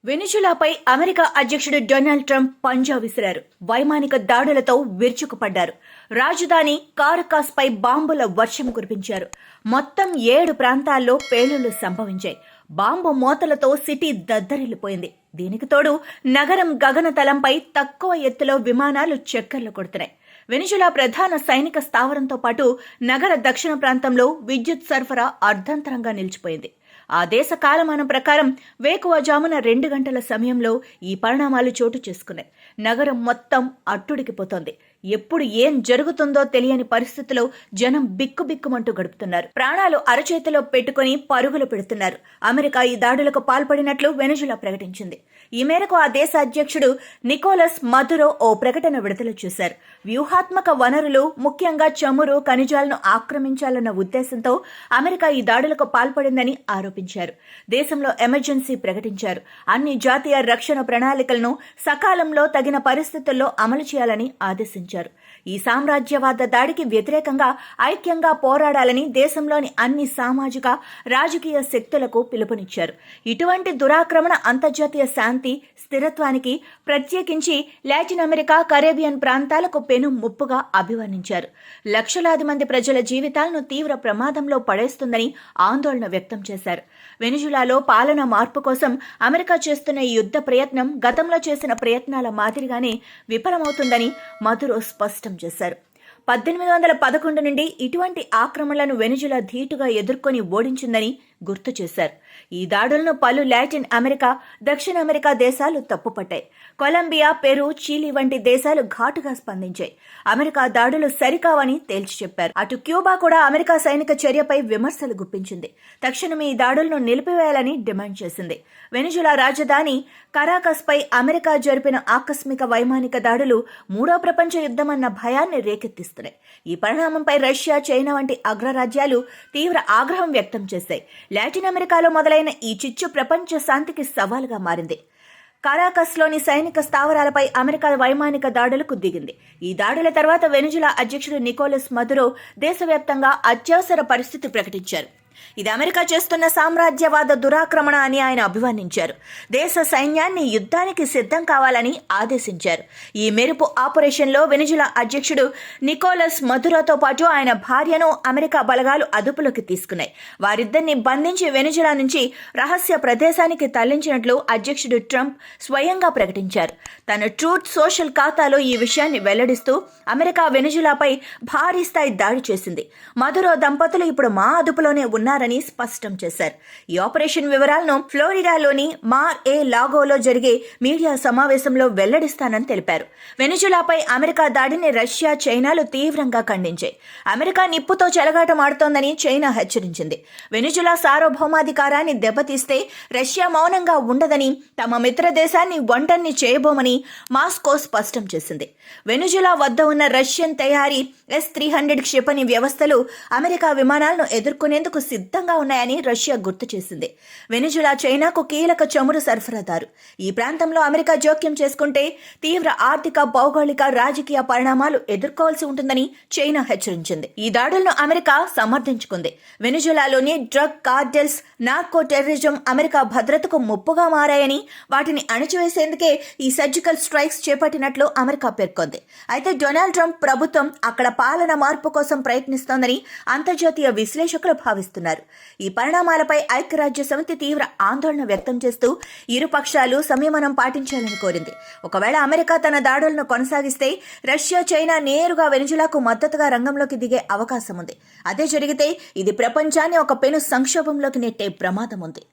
వెనిజులాపై America అధ్యక్షుడు Donald Trump పంజా విసిరారు. వైమానిక దాడులతో విరుచుకుపడ్డారు. రాజధాని కారకాస్ పై బాంబుల వర్షం కురిపించారు. మొత్తం 7 ప్రాంతాల్లో పేలుళ్లు సంభవించాయి. Bomb మోతలతో city దద్దరిల్లిపోయింది. దీనికి తోడు నగరం గగనతలంపై తక్కువ ఎత్తులో విమానాలు చక్కర్లు కొడుతున్నాయి. వెనిజులా ప్రధాన సైనిక స్థావరంతో పాటు నగర దక్షిణ ప్రాంతంలో విద్యుత్ సరఫరా అర్ధంతరంగా నిలిచిపోయింది. ఆ దేశ కాలమానం ప్రకారం వేకువజామున 2 గంటల సమయంలో ఈ పరిణామాలు చోటు చేసుకున్నాయి. నగరం మొత్తం అట్టుడికిపోతోంది. ఎప్పుడు ఏం జరుగుతుందో తెలియని పరిస్థితిలో జనం బిక్కుబిక్కుమంటూ గడుపుతున్నారు. ప్రాణాలు అరచేతిలో పెట్టుకుని పరుగులు పెడుతున్నారు. అమెరికా ఈ దాడులకు పాల్పడినట్లు వెనిజులా ప్రకటించింది. ఈ మేరకు ఆ దేశ అధ్యక్షుడు నికోలస్ మదురో ఓ ప్రకటన విడుదల చేశారు. వ్యూహాత్మక వనరులు, ముఖ్యంగా చమురు, ఖనిజాలను ఆక్రమించాలన్న ఉద్దేశంతో అమెరికా ఈ దాడులకు పాల్పడిందని ఆరోపించారు. దేశంలో ఎమర్జెన్సీ ప్రకటించారు. అన్ని జాతీయ రక్షణ ప్రణాళికలను సకాలంలో తగిన పరిస్థితుల్లో అమలు చేయాలని ఆదేశించారు. ఈ సామ్రాజ్యవాద దాడికి వ్యతిరేకంగా ఐక్యంగా పోరాడాలని దేశంలోని అన్ని సామాజిక, రాజకీయ శక్తులకు పిలుపునిచ్చారు. ఇటువంటి దురాక్రమణ అంతర్జాతీయ శాంతి, స్థిరత్వానికి, ప్రత్యేకించి లాటిన్ అమెరికా, కరేబియన్ ప్రాంతాలకు పెను ముప్పుగా అభివర్ణించారు. లక్షలాది మంది ప్రజల జీవితాలను తీవ్ర ప్రమాదంలో పడేస్తుందని ఆందోళన వ్యక్తం చేశారు. వెనిజులాలో పాలన మార్పు కోసం అమెరికా చేస్తున్న ఈ యుద్ధ ప్రయత్నం గతంలో చేసిన ప్రయత్నాల మాదిరిగానే విఫలమవుతుందని మదురో స్పష్టం చేశారు. 1811 నుండి ఇటువంటి ఆక్రమణలను వెనిజులా ధీటుగా ఎదుర్కొని ఓడించిందని గుర్తు చేశారు. ఈ దాడులను పలు లాటిన్ అమెరికా, దక్షిణ అమెరికా దేశాలు తప్పుపట్టాయి. కొలంబియా, పెరు, చిలీ వంటి దేశాలు ఘాటుగా స్పందించాయి. అమెరికా దాడులు సరికావని తేల్చి చెప్పారు. అటు క్యూబా కూడా అమెరికా సైనిక చర్యపై విమర్శలు గుప్పించింది. తక్షణమే ఈ దాడులను నిలిపివేయాలని డిమాండ్ చేసింది. వెనిజులా రాజధాని కరాకస్ పై అమెరికా జరిపిన ఆకస్మిక వైమానిక దాడులు మూడో ప్రపంచ యుద్ధమన్న భయాన్ని రేకెత్తిస్తున్నాయి. ఈ పరిణామంపై రష్యా, చైనా వంటి అగ్రరాజ్యాలు తీవ్ర ఆగ్రహం వ్యక్తం చేశాయి. లాటిన్ అమెరికాలో మొదలైన ఈ చిచ్చు ప్రపంచ శాంతికి సవాలుగా మారింది. కారాకస్లోని సైనిక స్థావరాలపై అమెరికా వైమానిక దాడులకు దిగింది. ఈ దాడుల తర్వాత వెనిజులా అధ్యక్షుడు నికోలస్ మదురో దేశవ్యాప్తంగా అత్యవసర పరిస్థితి ప్రకటించారు. ఇది అమెరికా చేస్తున్న సామ్రాజ్యవాద దురాక్రమణ అని ఆయన అభివర్ణించారు. దేశ సైన్యాన్ని యుద్ధానికి సిద్ధం కావాలని ఆదేశించారు. ఈ మెరుపు ఆపరేషన్లో వెనిజులా అధ్యక్షుడు నికోలస్ మదురోతో పాటు ఆయన భార్యను అమెరికా బలగాలు అదుపులోకి తీసుకున్నాయి. వారిద్దరిని బంధించి వెనిజులా నుంచి రహస్య ప్రదేశానికి తరలించినట్లు అధ్యక్షుడు ట్రంప్ స్వయంగా ప్రకటించారు. తన ట్రూత్ సోషల్ ఖాతాలో ఈ విషయాన్ని వెల్లడిస్తూ అమెరికా వెనిజులాపై భారీ స్థాయి దాడి చేసింది. మదురో దంపతులు ఇప్పుడు మా అదుపులోనే ఉన్నారని స్పష్టం చేశారు. ఈ ఆపరేషన్ వివరాలను ఫ్లోరిడాలోని మార్ ఏ లాగోలో జరిగే మీడియా సమావేశంలో వెల్లడిస్తానని తెలిపారు. వెనిజులాపై అమెరికా దాడిని రష్యా, చైనాలు తీవ్రంగా ఖండించాయి. అమెరికా నిప్పుతో చెలగాటమాడుతోందని చైనా హెచ్చరించింది. వెనిజులా సార్వభౌమాధికారాన్ని దెబ్బతీస్తే రష్యా మౌనంగా ఉండదని, తమ మిత్ర దేశాన్ని ఒంటరిని చేయబోమని మాస్కో స్పష్టం చేసింది. వెనిజులా వద్ద ఉన్న రష్యన్ తయారీ S-300 క్షిపణి వ్యవస్థలు అమెరికా విమానాలను ఎదుర్కొనేందుకు సిద్ధంగా ఉన్నాయని రష్యా గుర్తు చేసింది. వెనిజులా చైనాకు కీలక చమురు సరఫరాదారు. ఈ ప్రాంతంలో అమెరికా జోక్యం చేసుకుంటే తీవ్ర ఆర్థిక, భౌగోళిక, రాజకీయ పరిణామాలు ఎదుర్కోవాల్సి ఉంటుందని చైనా హెచ్చరించింది. ఈ దాడులను అమెరికా సమర్థించుకుంది. వెనిజులాలోని drug cartels, narco terrorism America భద్రతకు ముప్పుగా మారాయని, వాటిని అణచివేసేందుకే ఈ సర్జికల్ స్ట్రైక్స్ చేపట్టినట్లు అమెరికా పేర్కొంది. అయితే డొనాల్డ్ ట్రంప్ ప్రభుత్వం అక్కడ పాలన మార్పు కోసం ప్రయత్నిస్తోందని అంతర్జాతీయ విశ్లేషకులు భావిస్తున్నారు. ఈ పరిణామాలపై ఐక్యరాజ్య సమితి తీవ్ర ఆందోళన వ్యక్తం చేస్తూ ఇరు పక్షాలు సంయమనం పాటించాలని కోరింది. ఒకవేళ అమెరికా తన దాడులను కొనసాగిస్తే రష్యా, చైనా నేరుగా వెనిజులాకు మద్దతుగా రంగంలోకి దిగే అవకాశం ఉంది. అదే జరిగితే ఇది ప్రపంచాన్ని ఒక పెను సంక్షోభంలోకి నెట్టే ప్రమాదం ఉంది.